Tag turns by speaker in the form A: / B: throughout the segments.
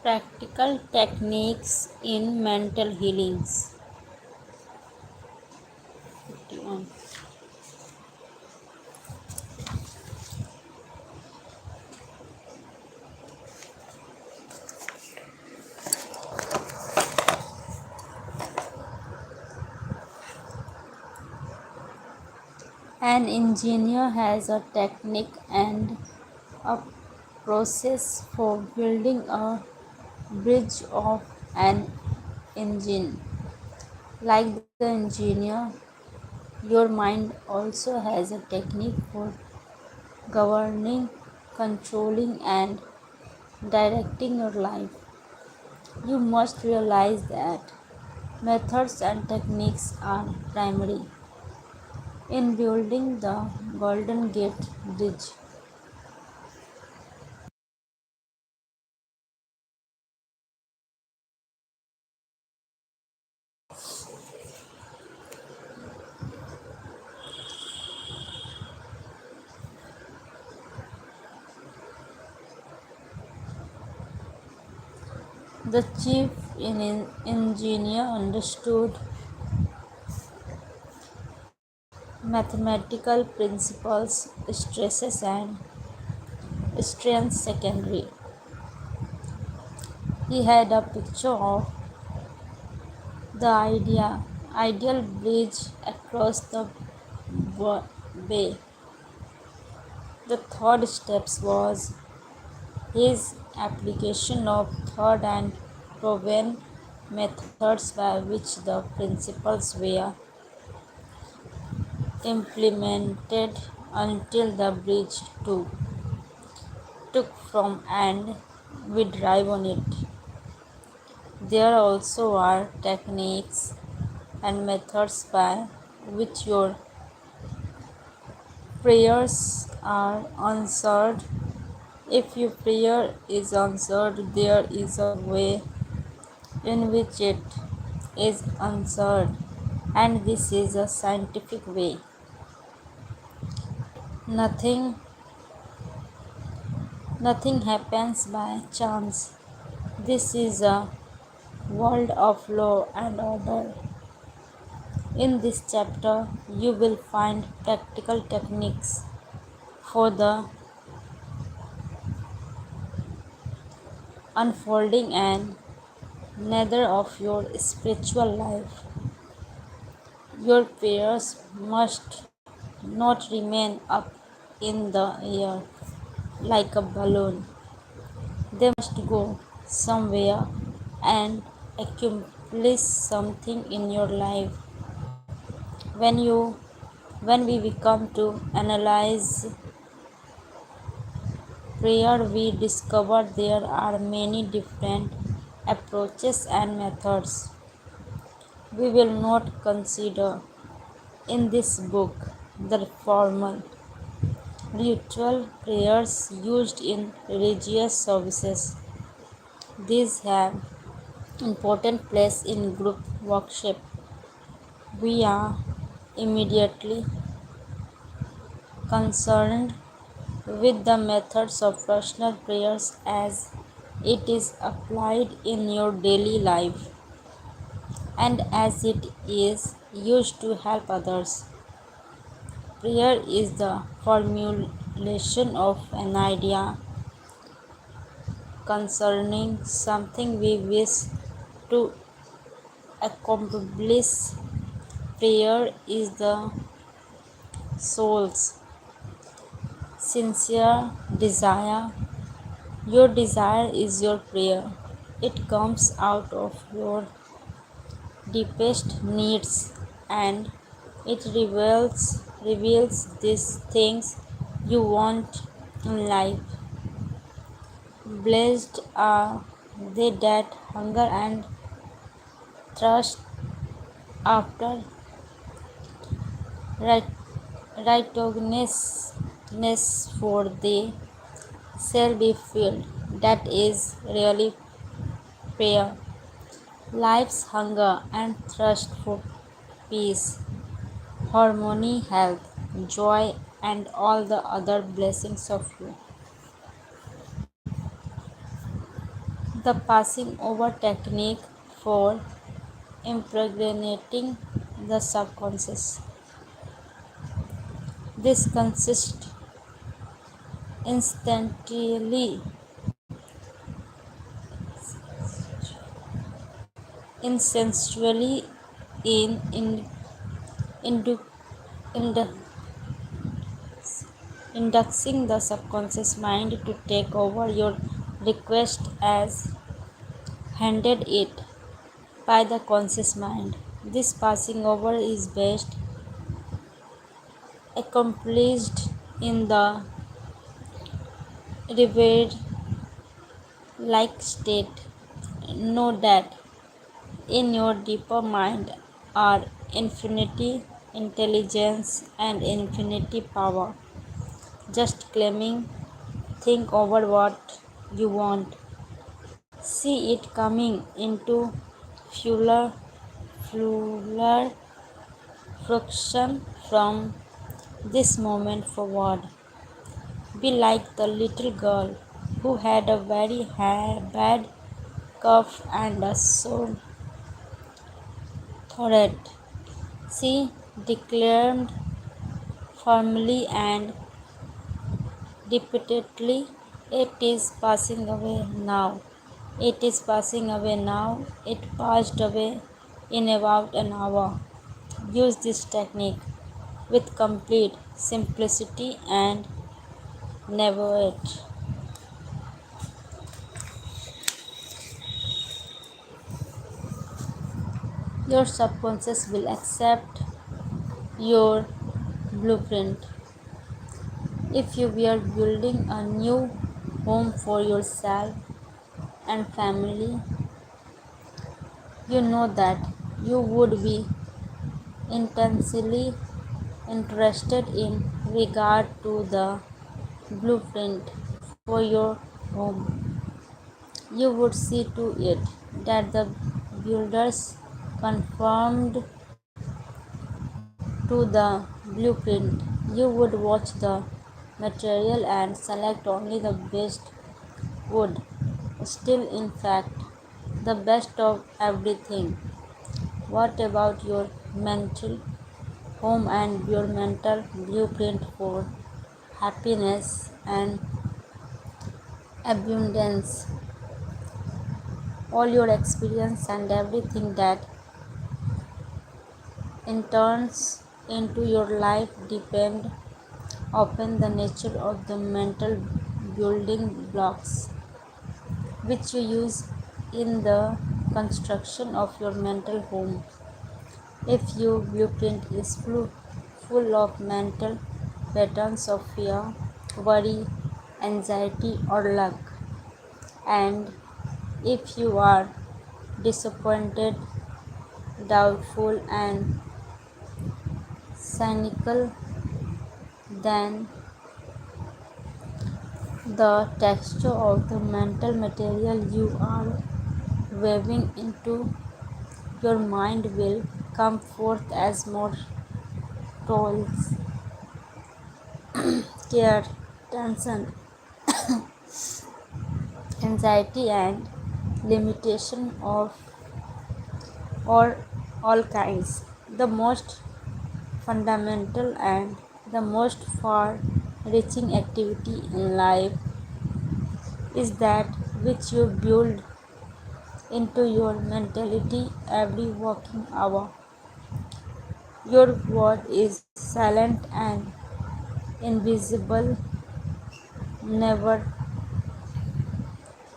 A: Practical techniques in mental healings. 51. An engineer has a technique and a process for building a bridge of an engine. Like the engineer, your mind also has a technique for governing, controlling, and directing your life. You must realize that methods and techniques are primary in building the Golden Gate Bridge. The chief engineer understood mathematical principles, stresses, and strains secondary. He had a picture of the ideal bridge across the bay. The third step was his application of third and proven methods by which the principles were implemented until the bridge took from and we drive on it. There also are techniques and methods by which your prayers are answered. If your prayer is answered, there is a way in which it is answered, and this is a scientific way. Nothing nothing happens by chance. This is a world of law and order. In this chapter, you will find practical techniques for the unfolding and nether of your spiritual life. Your prayers must not remain up in the air like a balloon. They must go somewhere and accomplish something in your life. When you when we become to analyze prayer, we discover there are many different approaches and methods. We will not consider in this book the formal ritual prayers used in religious services. These have important place in group worship. We are immediately concerned with the methods of personal prayers as it is applied in your daily life and as it is used to help others. Prayer is the formulation of an idea concerning something we wish to accomplish. Prayer is the soul's sincere desire. Your desire is your prayer. It comes out of your deepest needs and it reveals these things you want in life. Blessed are they that hunger and thirst after right- righteousness, for they shall be filled. That is really prayer. Life's hunger and thirst for peace, harmony, health, joy, and all the other blessings of you. The passing over technique for impregnating the subconscious. This consists instantly essentially indu- indu- inducing the subconscious mind to take over your request as handed it by the conscious mind. This passing over is best accomplished in the revered like state. Know that in your deeper mind are infinity intelligence and infinity power. Just claiming, think over what you want, see it coming into fuller, fuller fruition from this moment forward. Be like the little girl who had a very bad cough and a sore throat. She declared firmly and repeatedly, "It is passing away now. It is passing away now. It passed away in about an hour." Use this technique with complete simplicity and never it. Your subconscious will accept your blueprint. If you were building a new home for yourself and family, you know that you would be intensely interested in regard to the blueprint for your home. You would see to it that the builders conformed to the blueprint. You would watch the material and select only the best wood. Still, in fact, the best of everything. What about your mental home and your mental blueprint for happiness and abundance? All your experience and everything that enters into your life depend upon the nature of the mental building blocks which you use in the construction of your mental home. If your blueprint is full of mental patterns of fear, worry, anxiety, or luck, and if you are disappointed, doubtful, and cynical, then the texture of the mental material you are weaving into your mind will come forth as more toils, care, tension, anxiety, and limitation of or all kinds. The most fundamental and the most far reaching activity in life is that which you build into your mentality every working hour. Your word is silent and invisible, never,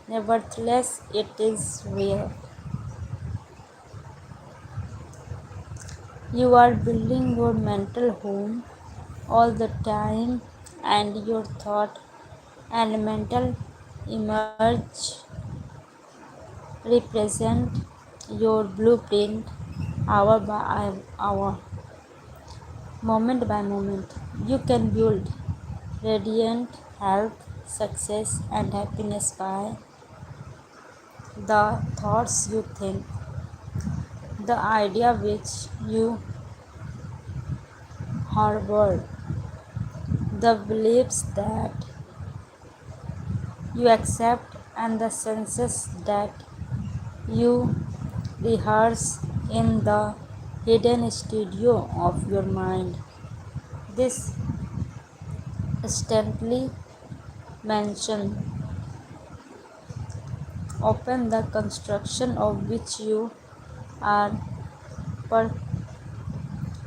A: nevertheless, it is real. You are building your mental home all the time, and your thought and mental image represent your blueprint hour by hour, moment by moment. You can build radiant health, success, and happiness by the thoughts you think, the idea which you harbor, the beliefs that you accept, and the senses that you rehearse in the hidden studio of your mind. This instantly mention open the construction of which you are per-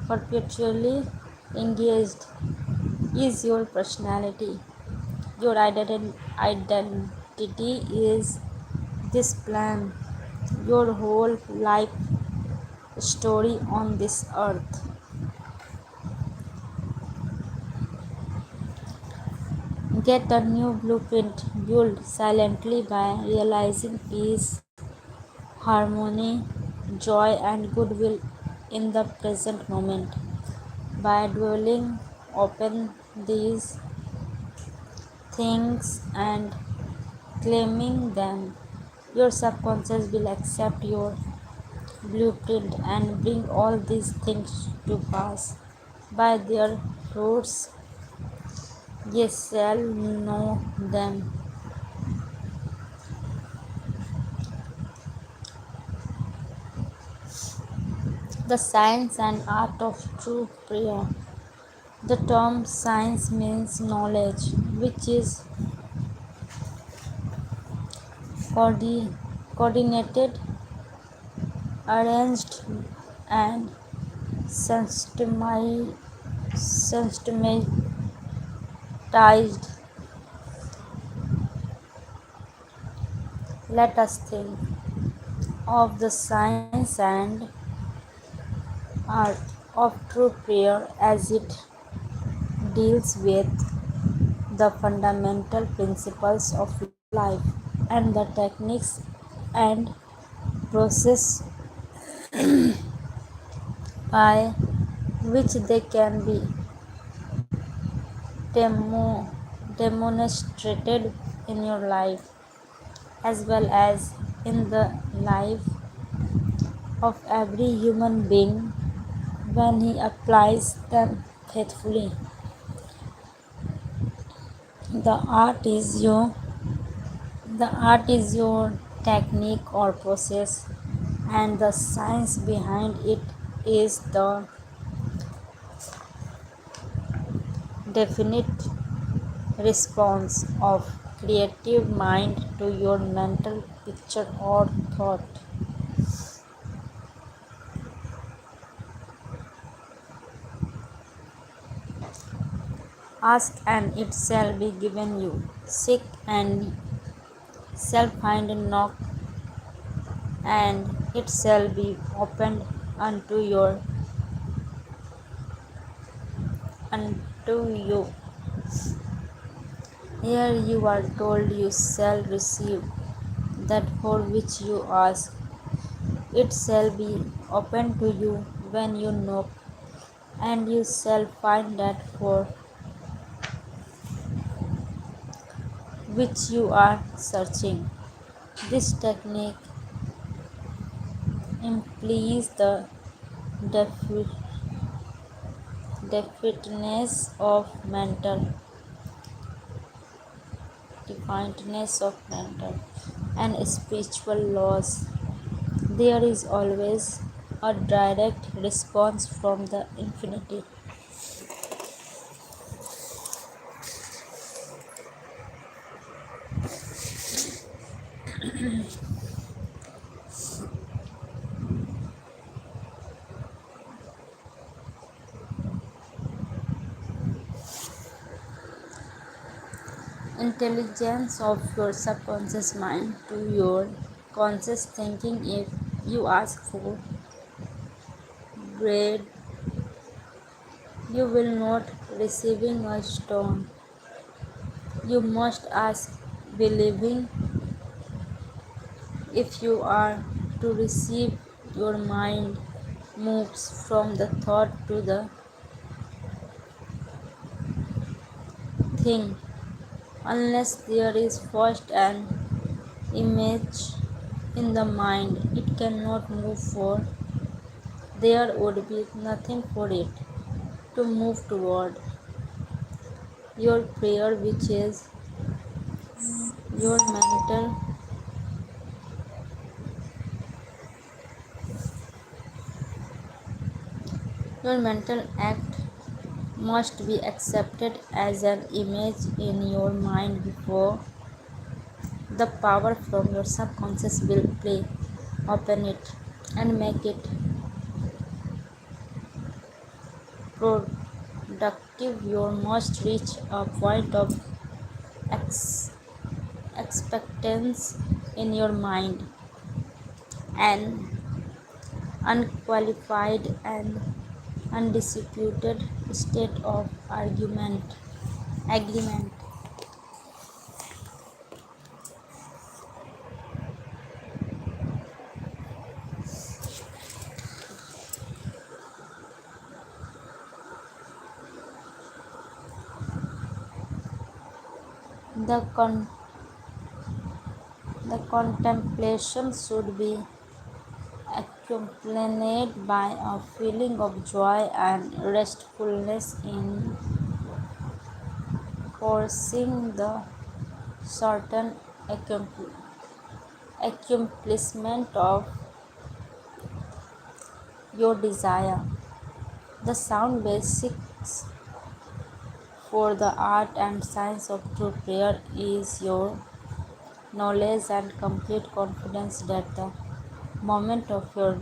A: perpetually engaged is your personality. Your identity is this plan, your whole life story on this earth. Get a new blueprint built silently by realizing peace, harmony, joy, and goodwill in the present moment. By dwelling upon these things and claiming them, your subconscious will accept your blueprint and bring all these things to pass. By their fruits ye shall know them. The science and art of true prayer. The term science means knowledge, which is coordinated, arranged, and systematized. Let us think of the science and art of true prayer as it deals with the fundamental principles of life and the techniques and process by which they can be demo- demonstrated in your life as well as in the life of every human being when he applies them faithfully. The art is your the art is your technique or process, and the science behind it is the definite response of creative mind to your mental picture or thought. Ask and it shall be given you. Seek and shall find. Knock and it shall be opened unto your unto you. Here you are told you shall receive that for which you ask. It shall be opened to you when you knock, and you shall find that for which you are searching. This technique implies the defi- definiteness of mental definiteness of mental and spiritual laws. There is always a direct response from the infinity. Intelligence of your subconscious mind to your conscious thinking. If you ask for bread, you will not receiving a stone. You must ask believing. If you are to receive, your mind moves from the thought to the thing. Unless there is first an image in the mind, it cannot move forward. There would be nothing for it to move toward. Your prayer, which is Your mental your mental act must be accepted as an image in your mind before the power from your subconscious will play open it and make it productive. You must reach a point of ex- expectance in your mind, an unqualified and undisputed state of agreement. The, con- the contemplation should be accompanied by a feeling of joy and restfulness in forcing the certain accomplishment of your desire. The sound basics for the art and science of true prayer is your knowledge and complete confidence that the moment of your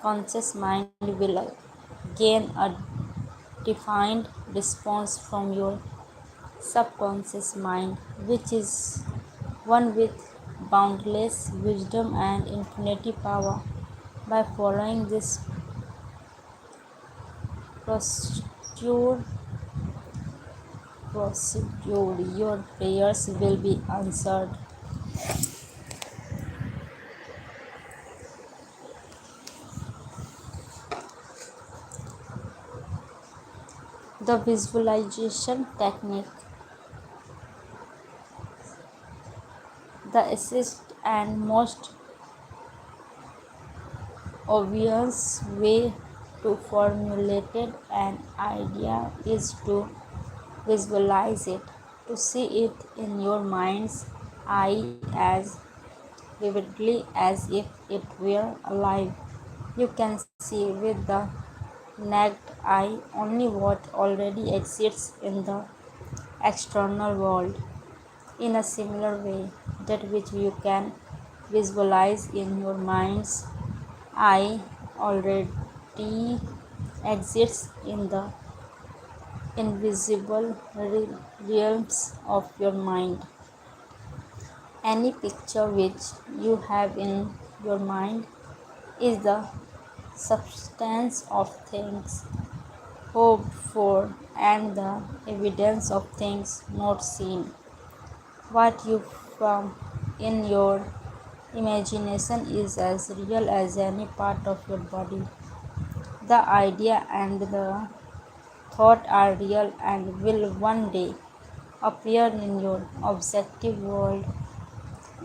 A: conscious mind will gain a defined response from your subconscious mind, which is one with boundless wisdom and infinity power. By following this procedure, your prayers will be answered. The visualization technique, the easiest and most obvious way to formulate an idea is to visualize it, to see it in your mind's eye as vividly as if it were alive. You can see with the naked eye only what already exists in the external world. In a similar way, that which you can visualize in your mind's eye already exists in the invisible realms of your mind. Any picture which you have in your mind is the substance of things hoped for and the evidence of things not seen. What you form in your imagination is as real as any part of your body. The idea and the thought are real and will one day appear in your objective world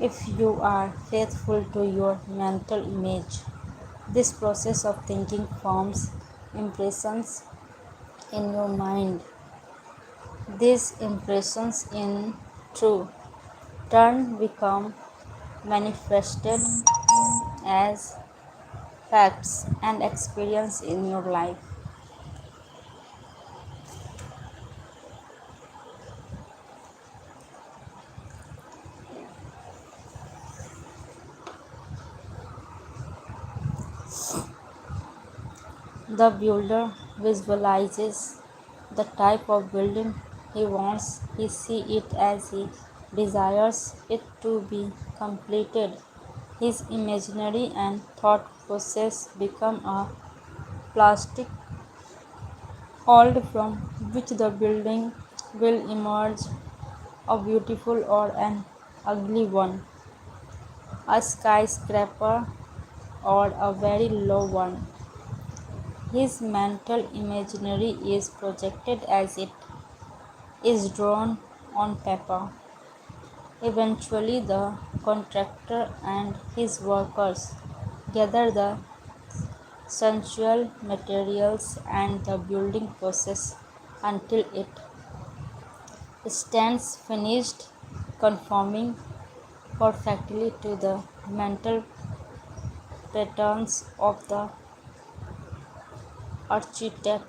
A: if you are faithful to your mental image. This process of thinking forms impressions in your mind. These impressions in true turn become manifested as facts and experience in your life. The builder visualizes the type of building he wants. He sees it as he desires it to be completed. His imaginary and thought process become a plastic mold from which the building will emerge, a beautiful or an ugly one, a skyscraper or a very low one. His mental imaginary is projected as it is drawn on paper. Eventually, the contractor and his workers gather the sensual materials and the building process until it stands finished conforming perfectly to the mental patterns of the architect.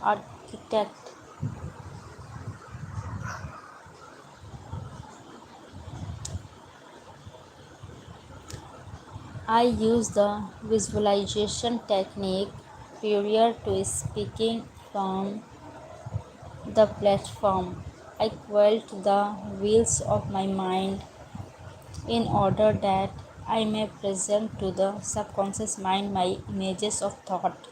A: architect. I use the visualization technique prior to speaking from the platform. I quilt the wheels of my mind in order that I may present to the subconscious mind my images of thought.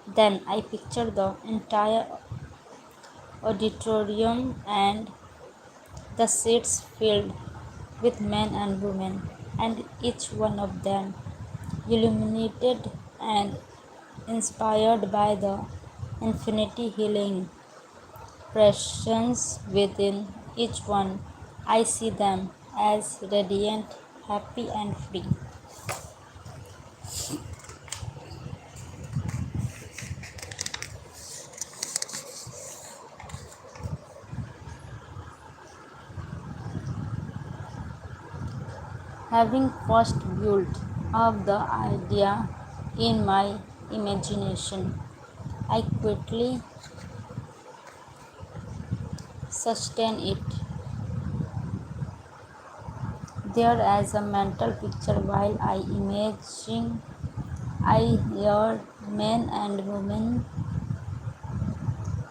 A: Then I picture the entire auditorium and the seats filled with men and women, and each one of them illuminated and inspired by the infinity healing presence within each one. I see them as radiant, happy, and free. Having first built up the idea in my imagination, I quickly sustain it there as a mental picture while I imagine I hear men and women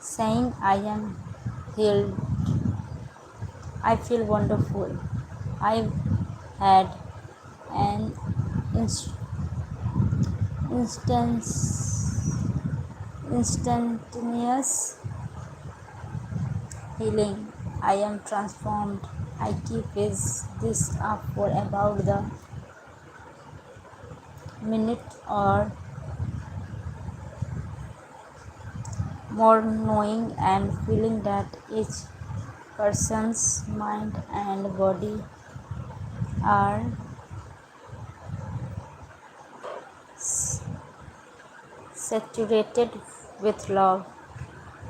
A: saying I am healed. I feel wonderful. I had an inst- instance instantaneous healing. I am transformed. I keep this up for about the minute or more, knowing and feeling that each person's mind and body are saturated with love,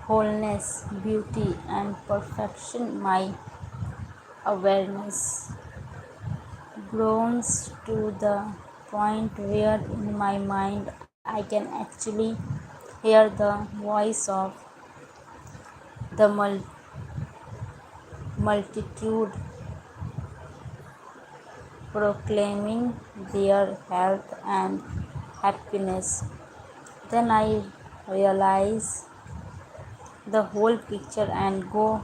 A: wholeness, beauty, and perfection. My awareness grows to the point where in my mind I can actually hear the voice of the multitude proclaiming their health and happiness. Then I realize the whole picture and go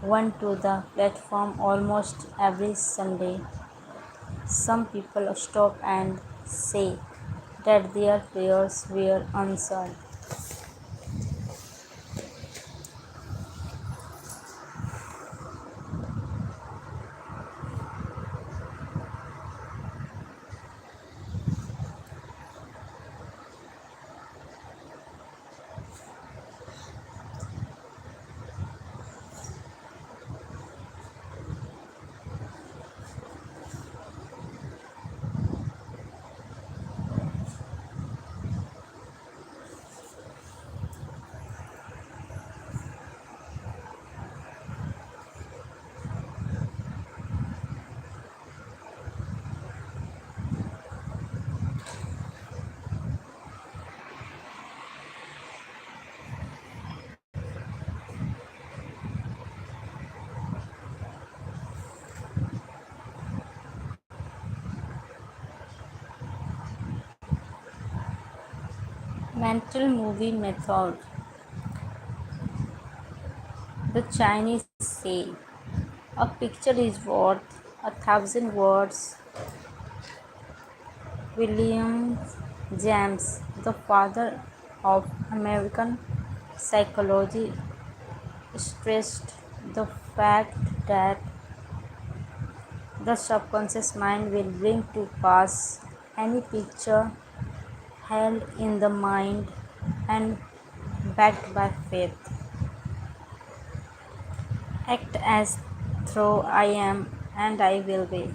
A: one to the platform almost every Sunday. Some people stop and say that their prayers were answered. Mental movie method. The Chinese say a picture is worth 1,000 words. William James, the father of American psychology, stressed the fact that the subconscious mind will bring to pass any picture held in the mind and backed by faith. Act as though I am and I will be.